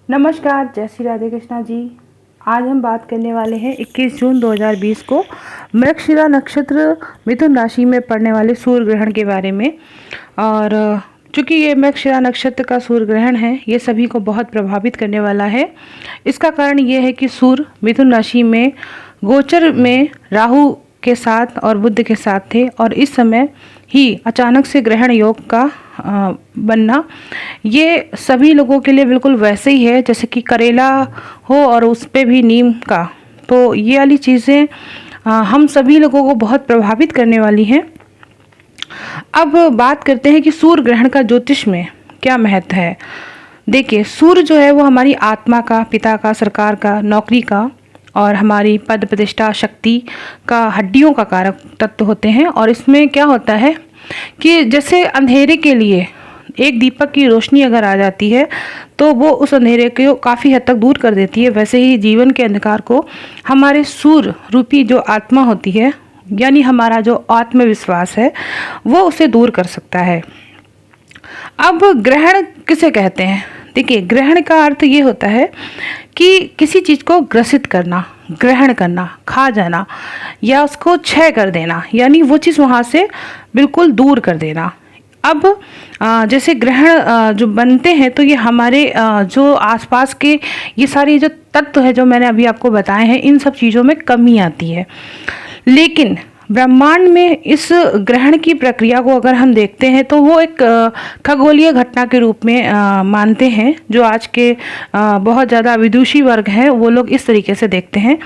नमस्कार, जय श्री राधे कृष्णा जी। आज हम बात करने वाले हैं 21 जून 2020 को मृगशिरा नक्षत्र मिथुन राशि में पड़ने वाले सूर्य ग्रहण के बारे में। और चूंकि ये मृगशिरा नक्षत्र का सूर्य ग्रहण है, ये सभी को बहुत प्रभावित करने वाला है। इसका कारण ये है कि सूर्य मिथुन राशि में गोचर में राहु के साथ और बुध के साथ थे, और इस समय ही अचानक से ग्रहण योग का बनना ये सभी लोगों के लिए बिल्कुल वैसे ही है जैसे कि करेला हो और उस पे भी नीम का। तो ये वाली चीज़ें हम सभी लोगों को बहुत प्रभावित करने वाली हैं। अब बात करते हैं कि सूर्य ग्रहण का ज्योतिष में क्या महत्व है। देखिए, सूर्य जो है वो हमारी आत्मा का, पिता का, सरकार का, नौकरी का और हमारी पद प्रतिष्ठा, शक्ति का, हड्डियों का कारक तत्व होते हैं। और इसमें क्या होता है कि जैसे अंधेरे के लिए एक दीपक की रोशनी अगर आ जाती है तो वो उस अंधेरे को काफ़ी हद तक दूर कर देती है, वैसे ही जीवन के अंधकार को हमारे सूर्य रूपी जो आत्मा होती है, यानी हमारा जो आत्मविश्वास है, वो उसे दूर कर सकता है। अब ग्रहण किसे कहते हैं? देखिए, ग्रहण का अर्थ ये होता है कि किसी चीज़ को ग्रसित करना, ग्रहण करना, खा जाना या उसको क्षय कर देना, यानी वो चीज़ वहाँ से बिल्कुल दूर कर देना। अब जैसे ग्रहण जो बनते हैं तो ये हमारे जो आसपास के ये सारी जो तत्व है जो मैंने अभी आपको बताए हैं, इन सब चीज़ों में कमी आती है। लेकिन ब्रह्मांड में इस ग्रहण की प्रक्रिया को अगर हम देखते हैं तो वो एक खगोलीय घटना के रूप में मानते हैं। जो आज के बहुत ज़्यादा विदुषी वर्ग हैं वो लोग इस तरीके से देखते हैं,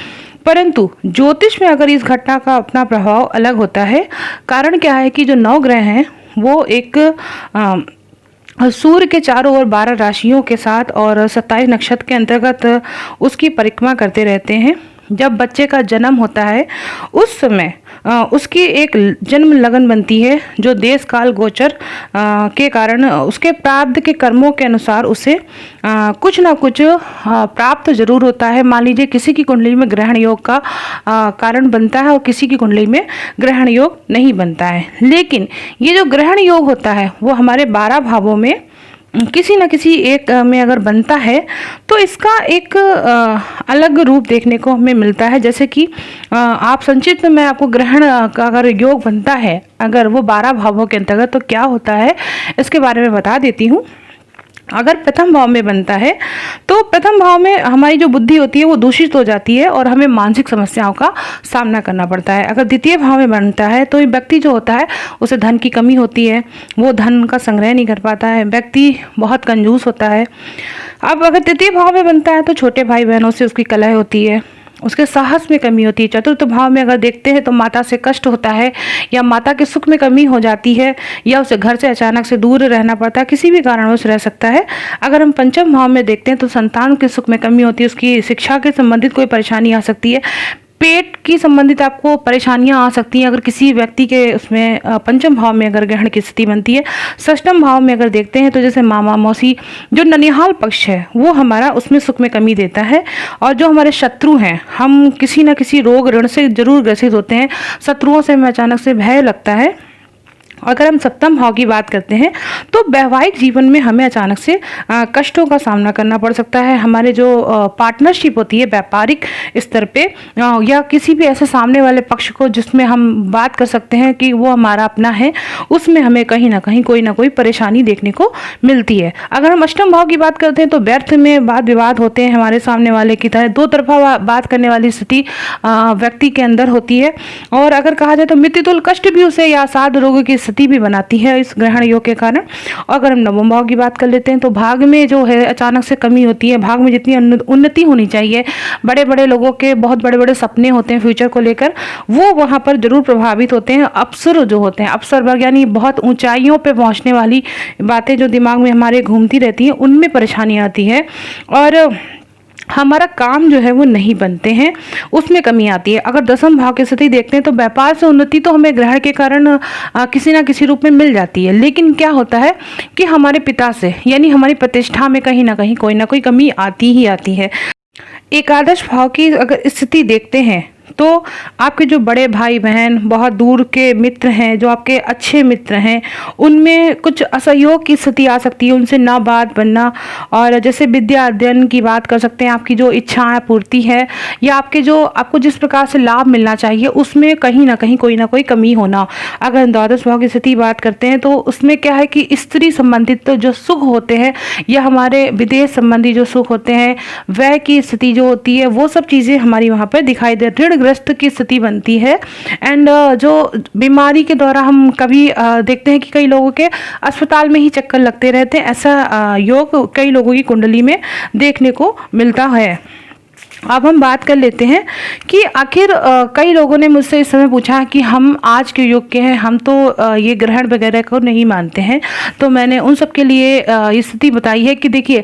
परंतु ज्योतिष में अगर इस घटना का अपना प्रभाव अलग होता है। कारण क्या है कि जो 9 ग्रह हैं वो एक सूर्य के चारों ओर 12 राशियों के साथ और 27 नक्षत्र के अंतर्गत उसकी परिक्रमा करते रहते हैं। जब बच्चे का जन्म होता है उस समय उसकी एक जन्म लगन बनती है, जो देश काल गोचर के कारण उसके प्रारब्ध के कर्मों के अनुसार उसे कुछ ना कुछ प्राप्त जरूर होता है। मान लीजिए किसी की कुंडली में ग्रहण योग का कारण बनता है और किसी की कुंडली में ग्रहण योग नहीं बनता है। लेकिन ये जो ग्रहण योग होता है वो हमारे 12 भावों में किसी न किसी एक में अगर बनता है तो इसका एक अलग रूप देखने को हमें मिलता है। जैसे कि आप संक्षिप्त में मैं आपको ग्रहण का अगर योग बनता है अगर वो 12 भावों के अंतर्गत तो क्या होता है इसके बारे में बता देती हूँ। अगर प्रथम भाव में बनता है तो प्रथम भाव में हमारी जो बुद्धि होती है वो दूषित हो जाती है और हमें मानसिक समस्याओं का सामना करना पड़ता है। अगर द्वितीय भाव में बनता है तो व्यक्ति जो होता है उसे धन की कमी होती है, वो धन का संग्रह नहीं कर पाता है, व्यक्ति बहुत कंजूस होता है। अब अगर तृतीय भाव में बनता है तो छोटे भाई बहनों से उसकी कलह होती है, उसके साहस में कमी होती है। चतुर्थ भाव में अगर देखते हैं तो माता से कष्ट होता है या माता के सुख में कमी हो जाती है या उसे घर से अचानक से दूर रहना पड़ता है, किसी भी कारणवश रह सकता है। अगर हम पंचम भाव में देखते हैं तो संतान के सुख में कमी होती है, उसकी शिक्षा के संबंधित कोई परेशानी आ सकती है, पेट की संबंधित आपको परेशानियां आ सकती हैं अगर किसी व्यक्ति के उसमें पंचम भाव में अगर ग्रहण की स्थिति बनती है। षष्ठम भाव में अगर देखते हैं तो जैसे मामा मौसी जो ननिहाल पक्ष है वो हमारा उसमें सुख में कमी देता है। और जो हमारे शत्रु हैं, हम किसी न किसी रोग ऋण से जरूर ग्रसित होते हैं, शत्रुओं से हमें अचानक से भय लगता है। अगर हम सप्तम भाव की बात करते हैं तो वैवाहिक जीवन में हमें अचानक से कष्टों का सामना करना पड़ सकता है। हमारे जो पार्टनरशिप होती है व्यापारिक स्तर पे या किसी भी ऐसे सामने वाले पक्ष को जिसमें हम बात कर सकते हैं कि वो हमारा अपना है, उसमें हमें कहीं ना कहीं कोई ना कोई परेशानी देखने को मिलती है। अगर हम अष्टम भाव की बात करते हैं तो व्यर्थ में वाद विवाद होते हैं, हमारे सामने वाले की तरह दो तरफा बात करने वाली स्थिति व्यक्ति के अंदर होती है। और अगर कहा जाए तो मृत्युतुल्य कष्ट भी उसे या साध रोगों की स्थिति भी बनाती है इस ग्रहण योग के कारण। और अगर हम नवम भाव की बात कर लेते हैं तो भाग में जो है अचानक से कमी होती है, भाग में जितनी उन्नति होनी चाहिए, बड़े बड़े लोगों के बहुत बड़े बड़े सपने होते हैं फ्यूचर को लेकर, वो वहाँ पर जरूर प्रभावित होते हैं। अप्सर जो होते हैं, अप्सर वर्ग यानी बहुत ऊंचाइयों पे पहुँचने वाली बातें जो दिमाग में हमारे घूमती रहती हैं, उनमें परेशानी आती है और हमारा काम जो है वो नहीं बनते हैं, उसमें कमी आती है। अगर दसम भाव की स्थिति देखते हैं तो व्यापार से उन्नति तो हमें ग्रहण के कारण किसी ना किसी रूप में मिल जाती है, लेकिन क्या होता है कि हमारे पिता से यानी हमारी प्रतिष्ठा में कहीं ना कोई कमी आती ही आती है। एकादश भाव की अगर स्थिति देखते हैं तो आपके जो बड़े भाई बहन, बहुत दूर के मित्र हैं, जो आपके अच्छे मित्र हैं, उनमें कुछ असहयोग की स्थिति आ सकती है, उनसे ना बात बनना। और जैसे विद्या अध्ययन की बात कर सकते हैं, आपकी जो इच्छाएं पूर्ति है या आपको जिस प्रकार से लाभ मिलना चाहिए उसमें कहीं ना कहीं कोई ना कोई कमी होना। अगर हम द्वादश भाव की स्थिति बात करते हैं तो उसमें क्या है कि स्त्री संबंधित तो जो सुख होते हैं या हमारे विदेश संबंधी जो सुख होते हैं वह की स्थिति जो होती है, वो सब चीज़ें हमारी वहाँ पर दिखाई दे, ऋणग्रस्त की स्थिति बनती है। एंड जो बीमारी के द्वारा हम कभी देखते हैं कि कई लोगों के अस्पताल में ही चक्कर लगते रहते हैं, ऐसा योग कई लोगों की कुंडली में देखने को मिलता है। अब हम बात कर लेते हैं कि आखिर कई लोगों ने मुझसे इस समय पूछा कि हम आज के युग के हैं, हम तो ये ग्रहण वगैरह को नहीं मानते हैं। तो मैंने उन सब के लिए ये स्थिति बताई है कि देखिए,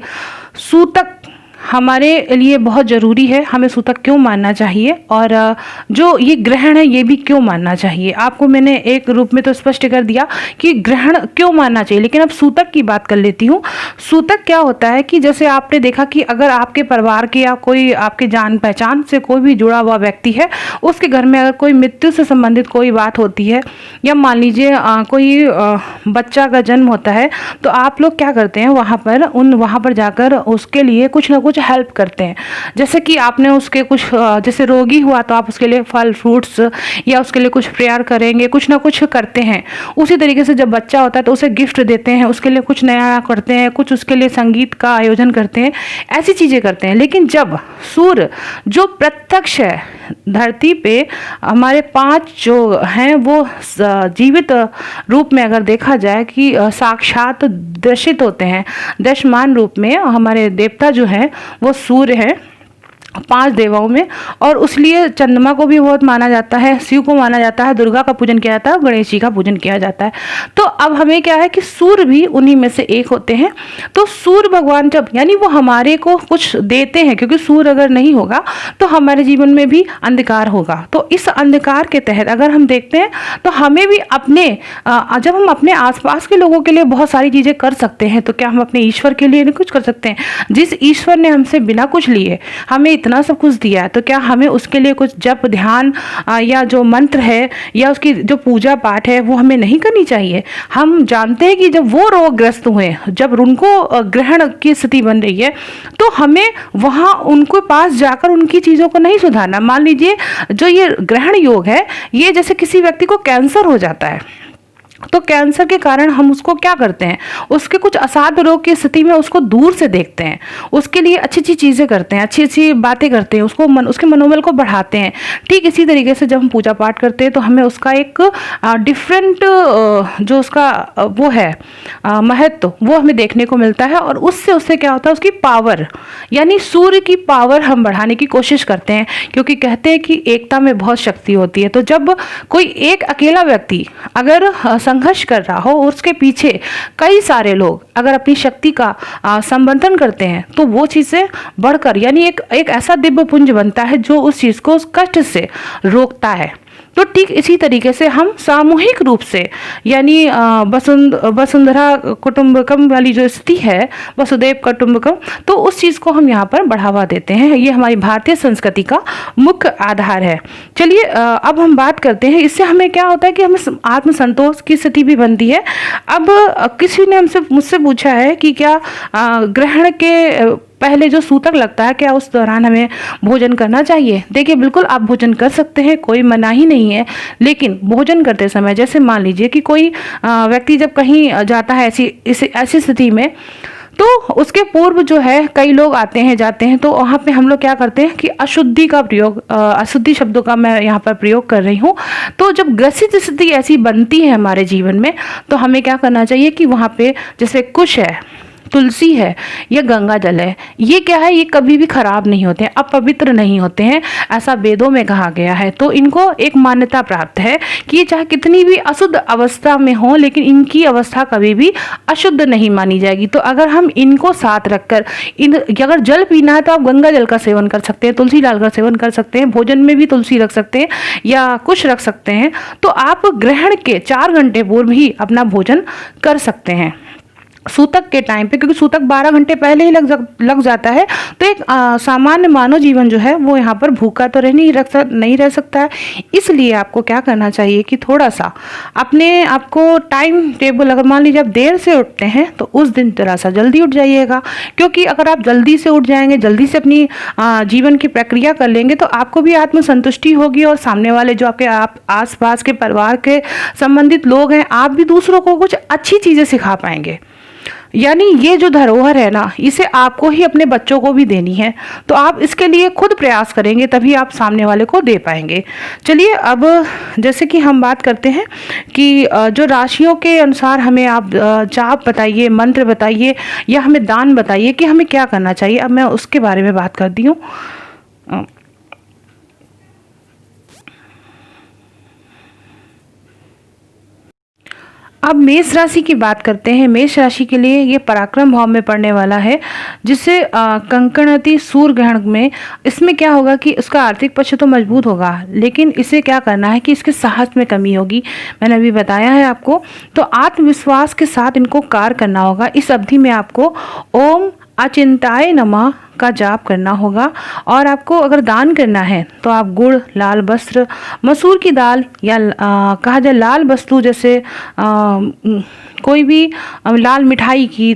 सूतक हमारे लिए बहुत ज़रूरी है, हमें सूतक क्यों मानना चाहिए और जो ये ग्रहण है ये भी क्यों मानना चाहिए। आपको मैंने एक रूप में तो स्पष्ट कर दिया कि ग्रहण क्यों मानना चाहिए, लेकिन अब सूतक की बात कर लेती हूँ। सूतक क्या होता है कि जैसे आपने देखा कि अगर आपके परिवार के या कोई आपके जान पहचान से कोई भी जुड़ा हुआ व्यक्ति है, उसके घर में अगर कोई मृत्यु से संबंधित कोई बात होती है या मान लीजिए कोई बच्चा का जन्म होता है, तो आप लोग क्या करते हैं, वहाँ पर जाकर उसके लिए कुछ ना कुछ हेल्प करते हैं। जैसे कि आपने उसके कुछ जैसे रोगी हुआ तो आप उसके लिए फल फ्रूट्स या उसके लिए कुछ प्रेयर करेंगे, कुछ ना कुछ करते हैं। उसी तरीके से जब बच्चा होता है तो उसे गिफ्ट देते हैं, उसके लिए कुछ नया करते हैं, कुछ उसके लिए संगीत का आयोजन करते हैं, ऐसी चीज़ें करते हैं। लेकिन जब सूर्य जो प्रत्यक्ष है धरती पे, हमारे 5 जो हैं वो जीवित रूप में अगर देखा जाए कि साक्षात दर्शित होते हैं, दृश्यमान रूप में, हमारे देवता जो हैं वो सूर्य है 5 देवाओं में, और उसलिए चंद्रमा को भी बहुत माना जाता है, शिव को माना जाता है, दुर्गा का पूजन किया जाता है, गणेश जी का पूजन किया जाता है। तो अब हमें क्या है कि सूर्य भी उन्हीं में से एक होते हैं। तो सूर्य भगवान जब, यानी वो हमारे को कुछ देते हैं, क्योंकि सूर्य अगर नहीं होगा तो हमारे जीवन में भी अंधकार होगा। तो इस अंधकार के तहत अगर हम देखते हैं तो हमें भी जब हम अपने आसपास के लोगों के लिए बहुत सारी चीज़ें कर सकते हैं, तो क्या हम अपने ईश्वर के लिए नहीं कुछ कर सकते हैं? जिस ईश्वर ने हमसे बिना कुछ लिए हमें इतना सब कुछ दिया है, तो क्या हमें उसके लिए कुछ जप ध्यान या जो मंत्र है या उसकी जो पूजा पाठ है वो हमें नहीं करनी चाहिए? हम जानते हैं कि जब वो रोगग्रस्त हुए, जब उनको ग्रहण की स्थिति बन रही है, तो हमें वहाँ उनके पास जाकर उनकी चीज़ों को नहीं सुधारना। मान लीजिए जो ये ग्रहण योग है, ये जैसे किसी व्यक्ति को कैंसर हो जाता है, तो कैंसर के कारण हम उसको क्या करते हैं, उसके कुछ असाध्य रोग की स्थिति में उसको दूर से देखते हैं, उसके लिए अच्छी अच्छी चीज़ें करते हैं, अच्छी अच्छी बातें करते हैं, उसके मनोबल को बढ़ाते हैं। ठीक इसी तरीके से जब हम पूजा पाठ करते हैं तो हमें उसका एक डिफरेंट जो उसका वो है महत्व, वो हमें देखने को मिलता है। और उससे क्या होता है, उसकी पावर, यानी सूर्य की पावर हम बढ़ाने की कोशिश करते हैं, क्योंकि कहते हैं कि एकता में बहुत शक्ति होती है। तो जब कोई एक अकेला व्यक्ति अगर संघर्ष कर रहा हो और उसके पीछे कई सारे लोग अगर अपनी शक्ति का संबंधन करते हैं, तो वो चीज़ें बढ़कर, यानी एक ऐसा दिव्य पुंज बनता है जो उस चीज़ को उस कष्ट से रोकता है। तो ठीक इसी तरीके से हम सामूहिक रूप से, यानी वसुंधरा कुटुंबकम वाली जो स्थिति है, वसुदेव कुटुंबकम, तो उस चीज़ को हम यहाँ पर बढ़ावा देते हैं। ये हमारी भारतीय संस्कृति का मुख्य आधार है। चलिए अब हम बात करते हैं, इससे हमें क्या होता है कि हमें आत्मसंतोष की स्थिति भी बनती है। अब किसी ने मुझसे पूछा है कि क्या ग्रहण के पहले जो सूतक लगता है, क्या उस दौरान हमें भोजन करना चाहिए? देखिए, बिल्कुल आप भोजन कर सकते हैं, कोई मना ही नहीं है। लेकिन भोजन करते समय, जैसे मान लीजिए कि कोई व्यक्ति जब कहीं जाता है ऐसी स्थिति में, तो उसके पूर्व जो है कई लोग आते हैं जाते हैं, तो वहाँ पे हम लोग क्या करते हैं कि अशुद्धि का प्रयोग, अशुद्धि शब्दों का मैं यहाँ पर प्रयोग कर रही हूँ। तो जब ग्रसित स्थिति ऐसी बनती है हमारे जीवन में, तो हमें क्या करना चाहिए कि वहाँ पे जैसे कुश है, तुलसी है या गंगा जल है, ये क्या है, ये कभी भी खराब नहीं होते हैं, अपवित्र नहीं होते हैं, ऐसा वेदों में कहा गया है। तो इनको एक मान्यता प्राप्त है कि ये चाहे कितनी भी अशुद्ध अवस्था में हो, लेकिन इनकी अवस्था कभी भी अशुद्ध नहीं मानी जाएगी। तो अगर हम इनको साथ रखकर अगर जल पीना है तो आप गंगा जल का सेवन कर सकते हैं, तुलसी डाल का सेवन कर सकते हैं, भोजन में भी तुलसी रख सकते हैं या कुछ रख सकते हैं। तो आप ग्रहण के 4 घंटे पूर्व ही अपना भोजन कर सकते हैं। सूतक के टाइम पे, क्योंकि सूतक 12 घंटे पहले ही लग जाता है, तो एक सामान्य मानव जीवन जो है वो यहाँ पर भूखा तो नहीं रह सकता है। इसलिए आपको क्या करना चाहिए कि थोड़ा सा अपने आपको टाइम टेबल, अगर मान लीजिए आप देर से उठते हैं तो उस दिन थोड़ा सा जल्दी उठ जाइएगा, क्योंकि अगर आप जल्दी से उठ जाएंगे, जल्दी से अपनी जीवन की प्रक्रिया कर लेंगे तो आपको भी आत्मसंतुष्टि होगी, और सामने वाले जो आपके आस पास के परिवार के संबंधित लोग हैं, आप भी दूसरों को कुछ अच्छी चीज़ें सिखा पाएंगे। यानी ये जो धरोहर है ना, इसे आपको ही अपने बच्चों को भी देनी है, तो आप इसके लिए खुद प्रयास करेंगे तभी आप सामने वाले को दे पाएंगे। चलिए अब जैसे कि हम बात करते हैं कि जो राशियों के अनुसार हमें आप जाप बताइए, मंत्र बताइए या हमें दान बताइए कि हमें क्या करना चाहिए। अब मैं उसके बारे में बात करती हूँ। अब मेष राशि की बात करते हैं। मेष राशि के लिए ये पराक्रम भाव में पड़ने वाला है, जिससे कंकणाति सूर्य ग्रहण में इसमें क्या होगा कि उसका आर्थिक पक्ष तो मजबूत होगा, लेकिन इसे क्या करना है कि इसके साहस में कमी होगी। मैंने अभी बताया है आपको, तो आत्मविश्वास के साथ इनको कार्य करना होगा। इस अवधि में आपको ओम अचिंताय नमः का जाप करना होगा, और आपको अगर दान करना है तो आप गुड़, लाल वस्त्र, मसूर की दाल या कहा जाए लाल वस्तु, जैसे कोई भी लाल मिठाई की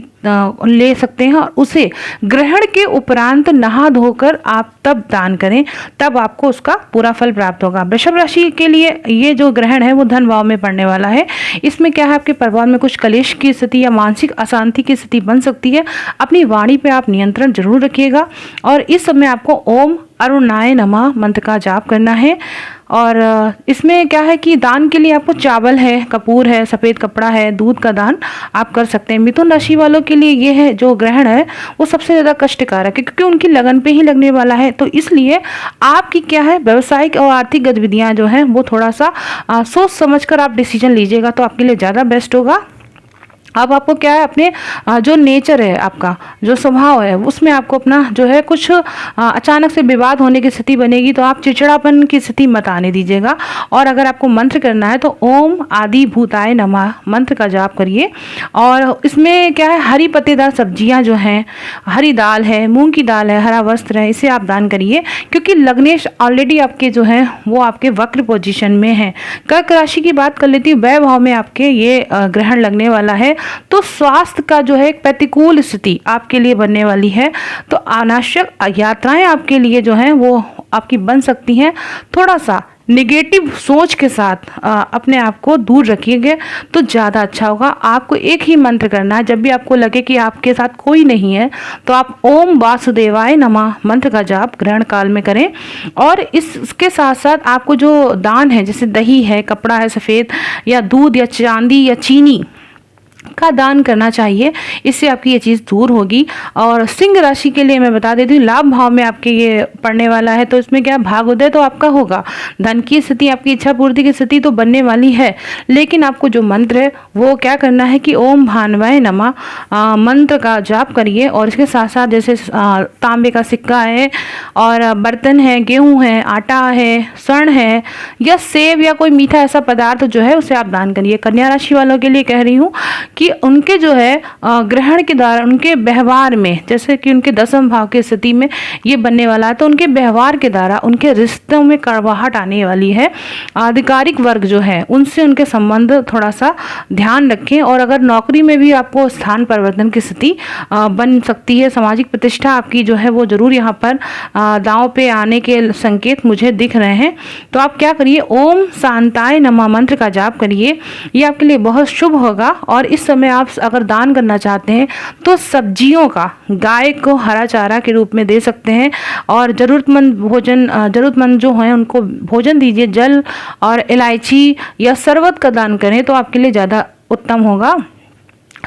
ले सकते हैं, और उसे ग्रहण के उपरांत नहा धोकर आप तब दान करें, तब आपको उसका पूरा फल प्राप्त होगा। वृषभ राशि के लिए ये जो ग्रहण है वो धन भाव में पड़ने वाला है। इसमें क्या है, आपके परिवार में कुछ कलेश की स्थिति या मानसिक अशांति की स्थिति बन सकती है। अपनी वाणी पे आप नियंत्रण जरूर रखिएगा, और इस समय आपको ओम अरुणाय नमः मंत्र का जाप करना है। और इसमें क्या है कि दान के लिए आपको चावल है, कपूर है, सफ़ेद कपड़ा है, दूध का दान आप कर सकते हैं। मिथुन राशि वालों के लिए ये है जो ग्रहण है वो सबसे ज़्यादा कष्टकारक है, क्योंकि उनकी लगन पे ही लगने वाला है। तो इसलिए आपकी क्या है, व्यवसायिक और आर्थिक गतिविधियां जो हैं वो थोड़ा सा सोच समझ कर आप डिसीजन लीजिएगा तो आपके लिए ज़्यादा बेस्ट होगा। अब आपको क्या है, अपने जो नेचर है, आपका जो स्वभाव है, उसमें आपको अपना जो है कुछ अचानक से विवाद होने की स्थिति बनेगी, तो आप चिड़चिड़ापन की स्थिति मत आने दीजिएगा। और अगर आपको मंत्र करना है तो ओम आदि भूताय नमः मंत्र का जाप करिए। और इसमें क्या है, हरी पत्तेदार सब्जियां जो हैं, हरी दाल है, मूंग की दाल है, हरा वस्त्र है, इसे आप दान करिए, क्योंकि लग्नेश ऑलरेडी आपके जो है वो आपके वक्र पोजिशन में है। कर्क राशि की बात कर लेती हूँ। व्यय भाव में आपके ये ग्रहण लगने वाला है, तो स्वास्थ्य का जो है एक प्रतिकूल स्थिति आपके लिए बनने वाली है। तो अनावश्यक यात्राएं आपके लिए जो हैं वो आपकी बन सकती हैं। थोड़ा सा निगेटिव सोच के साथ अपने आप को दूर रखिएगा तो ज़्यादा अच्छा होगा। आपको एक ही मंत्र करना है, जब भी आपको लगे कि आपके साथ कोई नहीं है तो आप ओम वासुदेवाय नमः मंत्र का जाप ग्रहण काल में करें। और इसके साथ साथ आपको जो दान है, जैसे दही है, कपड़ा है सफ़ेद, या दूध या चांदी या चीनी का दान करना चाहिए, इससे आपकी ये चीज़ दूर होगी। और सिंह राशि के लिए मैं बता देती हूँ, लाभ भाव में आपके ये पड़ने वाला है, तो इसमें क्या, भाग्योदय तो आपका होगा, धन की स्थिति, आपकी इच्छा पूर्ति की स्थिति तो बनने वाली है, लेकिन आपको जो मंत्र है वो क्या करना है कि ओम भानवाय नमः मंत्र का जाप करिए। और इसके साथ साथ जैसे तांबे का सिक्का है, और बर्तन है, गेहूँ है, आटा है, स्वर्ण है, या सेब या कोई मीठा ऐसा पदार्थ जो है उसे आप दान करिए। कन्या राशि वालों के लिए कह रही हूँ कि उनके जो है ग्रहण के द्वारा उनके व्यवहार में, जैसे कि उनके दसम भाव की स्थिति में ये बनने वाला है, तो उनके व्यवहार के द्वारा उनके रिश्तों में कड़वाहट आने वाली है। आधिकारिक वर्ग जो है उनसे उनके संबंध थोड़ा सा ध्यान रखें। और अगर नौकरी में भी आपको स्थान परिवर्तन की स्थिति बन सकती है, सामाजिक प्रतिष्ठा आपकी जो है वो जरूर यहाँ पर दांव पे आने के संकेत मुझे दिख रहे हैं। तो आप क्या करिए, ओम शांताय नमः मंत्र का जाप करिए, ये आपके लिए बहुत शुभ होगा। और इस समय आप अगर दान करना चाहते हैं तो सब्जियों का गाय को हरा चारा के रूप में दे सकते हैं, और ज़रूरतमंद जो हैं उनको भोजन दीजिए। जल और इलायची या शरबत का दान करें तो आपके लिए ज़्यादा उत्तम होगा।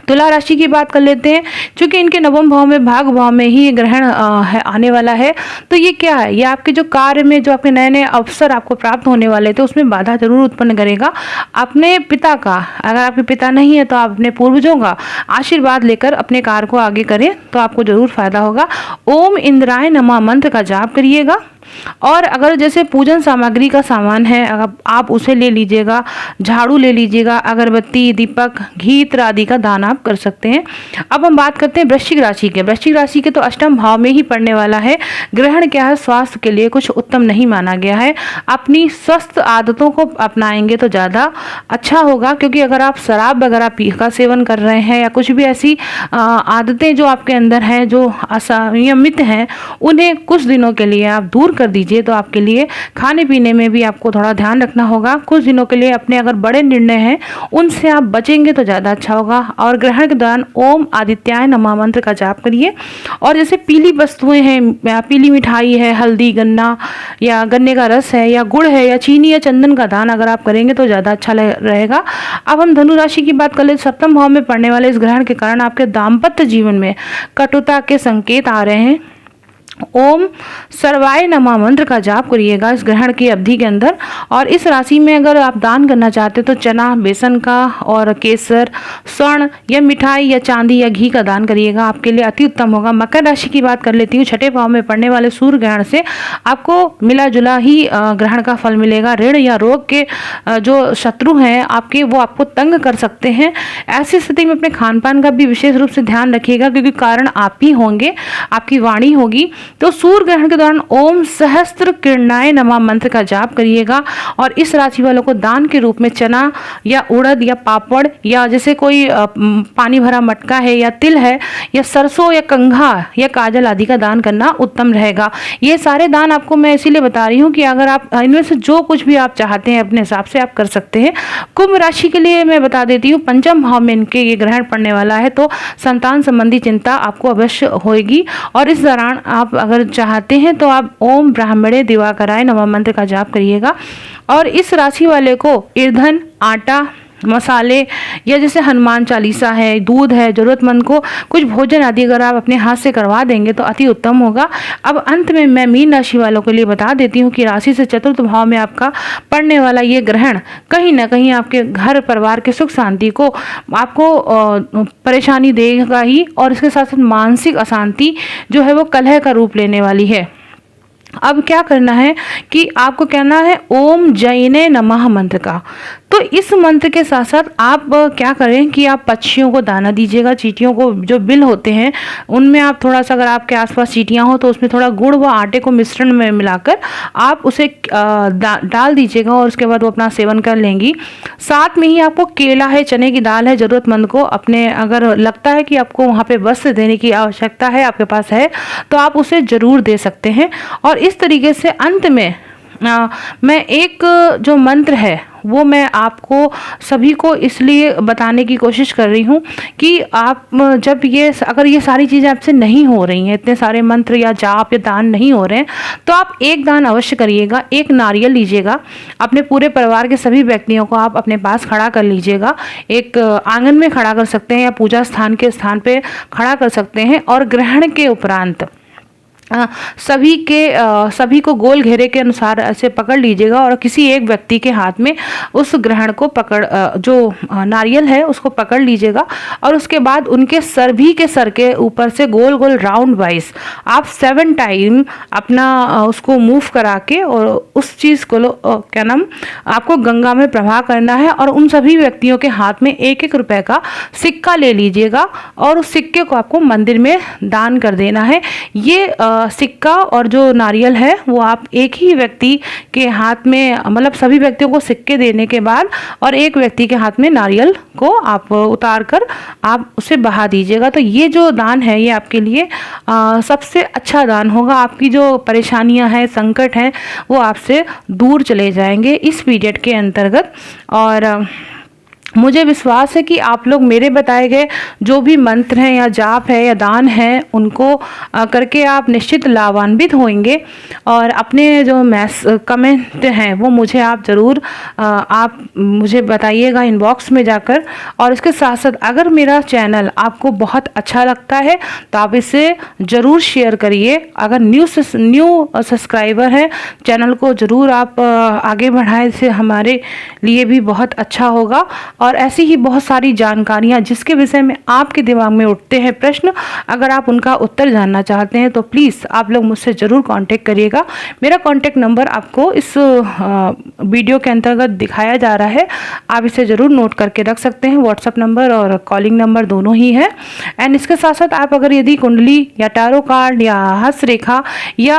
तुला राशि की बात कर लेते हैं। क्योंकि इनके नवम भाव में, भाग भाव में ही ग्रहण आने वाला है, तो ये क्या है, ये आपके जो कार्य में जो आपके नए नए अवसर आपको प्राप्त होने वाले थे उसमें बाधा जरूर उत्पन्न करेगा। अपने पिता का, अगर आपके पिता नहीं है तो आप अपने पूर्वजों का आशीर्वाद लेकर अपने कार्य को आगे करें तो आपको जरूर फायदा होगा। ओम इंद्राय नमः मंत्र का जाप करिएगा। और अगर जैसे पूजन सामग्री का सामान है, अगर आप उसे ले लीजिएगा, झाड़ू ले लीजिएगा, अगरबत्ती, दीपक, घी इत्र आदि का दान आप कर सकते हैं। अब हम बात करते हैं वृश्चिक राशि के। वृश्चिक राशि के तो अष्टम भाव में ही पड़ने वाला है। ग्रहण क्या है, स्वास्थ्य के लिए कुछ उत्तम नहीं माना गया है। अपनी स्वस्थ आदतों को अपनाएंगे तो ज़्यादा अच्छा होगा, क्योंकि अगर आप शराब वगैरह का सेवन कर रहे हैं या कुछ भी ऐसी आदतें जो आपके अंदर हैं जो असंयमित हैं, उन्हें कुछ दिनों के लिए आप दूर कर दीजिए। तो आपके लिए खाने पीने में भी आपको थोड़ा ध्यान रखना होगा। कुछ दिनों के लिए अपने अगर बड़े निर्णय हैं उनसे आप बचेंगे तो ज़्यादा अच्छा होगा। और ग्रहण के दौरान ओम आदित्याय नमः मंत्र का जाप करिए। और जैसे पीली वस्तुएं हैं, पीली मिठाई है, हल्दी, गन्ना या गन्ने का रस है, या गुड़ है, या चीनी या चंदन का दान अगर आप करेंगे तो ज़्यादा अच्छा रहेगा। अब हम धनु राशि की बात कर ले। सप्तम भाव में पड़ने वाले इस ग्रहण के कारण आपके दाम्पत्य जीवन में कटुता के संकेत आ रहे हैं। ओम सर्वाय नमः मंत्र का जाप करिएगा इस ग्रहण की अवधि के अंदर। और इस राशि में अगर आप दान करना चाहते तो चना, बेसन का और केसर, स्वर्ण या मिठाई या चांदी या घी का दान करिएगा, आपके लिए अति उत्तम होगा। मकर राशि की बात कर लेती हूँ। छठे भाव में पड़ने वाले सूर्य ग्रहण से आपको मिला जुला ही ग्रहण का फल मिलेगा। ऋण या रोग के जो शत्रु हैं आपके, वो आपको तंग कर सकते हैं। ऐसी स्थिति में अपने खान पान का भी विशेष रूप से ध्यान रखिएगा, क्योंकि कारण आप ही होंगे, आपकी वाणी होगी। तो सूर्य ग्रहण के दौरान ओम सहस्त्र किरणाय नमः मंत्र का जाप करिएगा। और इस राशि वालों को दान के रूप में चना या उड़द या पापड़ या जैसे कोई पानी भरा मटका है या तिल है या सरसों या कंघा या काजल आदि का दान करना उत्तम रहेगा। ये सारे दान आपको मैं इसीलिए बता रही हूँ कि अगर आप इनमें से जो कुछ भी आप चाहते हैं अपने हिसाब से आप कर सकते हैं। कुंभ राशि के लिए मैं बता देती हूँ, पंचम भाव में इनके ये ग्रहण पड़ने वाला है, तो संतान संबंधी चिंता आपको अवश्य होगी। और इस दौरान आप अगर चाहते हैं तो आप ओम ब्राह्मणे दिवाकराय नमः मंत्र का जाप करिएगा। और इस राशि वाले को ईंधन, आटा, मसाले या जैसे हनुमान चालीसा है, दूध है, जरूरतमंद को कुछ भोजन आदि अगर आप अपने हाथ से करवा देंगे तो अति उत्तम होगा। अब अंत में मैं मीन राशि वालों के लिए बता देती हूँ कि राशि से चतुर्थ भाव में आपका पड़ने वाला ये ग्रहण कहीं ना कहीं आपके घर परिवार के सुख शांति को आपको परेशानी देगा ही, और इसके साथ साथ मानसिक अशांति जो है वो कलह का रूप लेने वाली है। अब क्या करना है कि आपको कहना है ओम जैने नमः मंत्र का। तो इस मंत्र के साथ साथ आप क्या करें कि आप पक्षियों को दाना दीजिएगा। चींटियों को जो बिल होते हैं उनमें आप थोड़ा सा, अगर आपके आसपास चींटियां हो तो उसमें थोड़ा गुड़ व आटे को मिश्रण में मिलाकर आप उसे डाल दीजिएगा और उसके बाद वो अपना सेवन कर लेंगी। साथ में ही आपको केला है, चने की दाल है, ज़रूरतमंद को अपने अगर लगता है कि आपको वहाँ पे वस्त्र देने की आवश्यकता है, आपके पास है, तो आप उसे ज़रूर दे सकते हैं। और इस तरीके से अंत में मैं एक जो मंत्र है वो मैं आपको सभी को इसलिए बताने की कोशिश कर रही हूँ कि आप जब अगर ये सारी चीज़ें आपसे नहीं हो रही हैं, इतने सारे मंत्र या जाप या दान नहीं हो रहे हैं, तो आप एक दान अवश्य करिएगा। एक नारियल लीजिएगा, अपने पूरे परिवार के सभी व्यक्तियों को आप अपने पास खड़ा कर लीजिएगा। एक आंगन में खड़ा कर सकते हैं या पूजा स्थान के स्थान पे खड़ा कर सकते हैं। और ग्रहण के उपरांत सभी को गोल घेरे के अनुसार ऐसे पकड़ लीजिएगा और किसी एक व्यक्ति के हाथ में उस ग्रहण को जो नारियल है उसको पकड़ लीजिएगा। और उसके बाद उनके सभी के सर के ऊपर से गोल गोल राउंड वाइज आप 7 टाइम अपना उसको मूव करा के और उस चीज़ को क्या नाम आपको गंगा में प्रवाह करना है। और उन सभी व्यक्तियों के हाथ में 1-1 रुपए का सिक्का ले लीजिएगा और उस सिक्के को आपको मंदिर में दान कर देना है। ये सिक्का और जो नारियल है वो आप एक ही व्यक्ति के हाथ में, मतलब सभी व्यक्तियों को सिक्के देने के बाद और एक व्यक्ति के हाथ में नारियल को आप उतार कर आप उसे बहा दीजिएगा। तो ये जो दान है ये आपके लिए सबसे अच्छा दान होगा। आपकी जो परेशानियां हैं, संकट हैं, वो आपसे दूर चले जाएंगे इस पीरियड के अंतर्गत। और मुझे विश्वास है कि आप लोग मेरे बताए गए जो भी मंत्र हैं या जाप है या दान है उनको करके आप निश्चित लाभान्वित होंगे। और अपने जो कमेंट हैं वो मुझे आप ज़रूर आप मुझे बताइएगा इनबॉक्स में जाकर। और इसके साथ साथ अगर मेरा चैनल आपको बहुत अच्छा लगता है तो आप इसे ज़रूर शेयर करिए। अगर न्यू सब्सक्राइबर हैं चैनल को ज़रूर आप आगे बढ़ाएं, इससे हमारे लिए भी बहुत अच्छा होगा। और ऐसी ही बहुत सारी जानकारियाँ जिसके विषय में आपके दिमाग में उठते हैं प्रश्न, अगर आप उनका उत्तर जानना चाहते हैं तो प्लीज़ आप लोग मुझसे ज़रूर कांटेक्ट करिएगा। मेरा कांटेक्ट नंबर आपको इस वीडियो के अंतर्गत दिखाया जा रहा है, आप इसे ज़रूर नोट करके रख सकते हैं। व्हाट्सअप नंबर और कॉलिंग नंबर दोनों ही है। एंड इसके साथ साथ आप अगर यदि कुंडली या टैरो कार्ड या हस्तरेखा या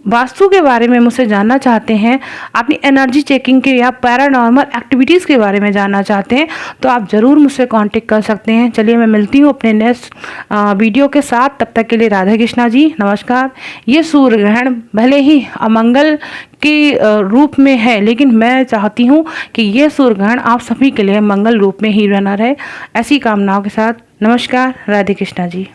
वास्तु के बारे में मुझसे जानना चाहते हैं, अपनी एनर्जी चेकिंग के या पैरानॉर्मल एक्टिविटीज़ के बारे में जानना चाहते हैं, तो आप ज़रूर मुझसे कांटेक्ट कर सकते हैं। चलिए मैं मिलती हूँ अपने नेक्स्ट वीडियो के साथ, तब तक के लिए राधे कृष्णा जी, नमस्कार। ये सूर्य ग्रहण भले ही अमंगल के रूप में है, लेकिन मैं चाहती हूँ कि ये सूर्य ग्रहण आप सभी के लिए मंगल रूप में ही बना रहे। ऐसी कामनाओं के साथ नमस्कार, राधे कृष्णा जी।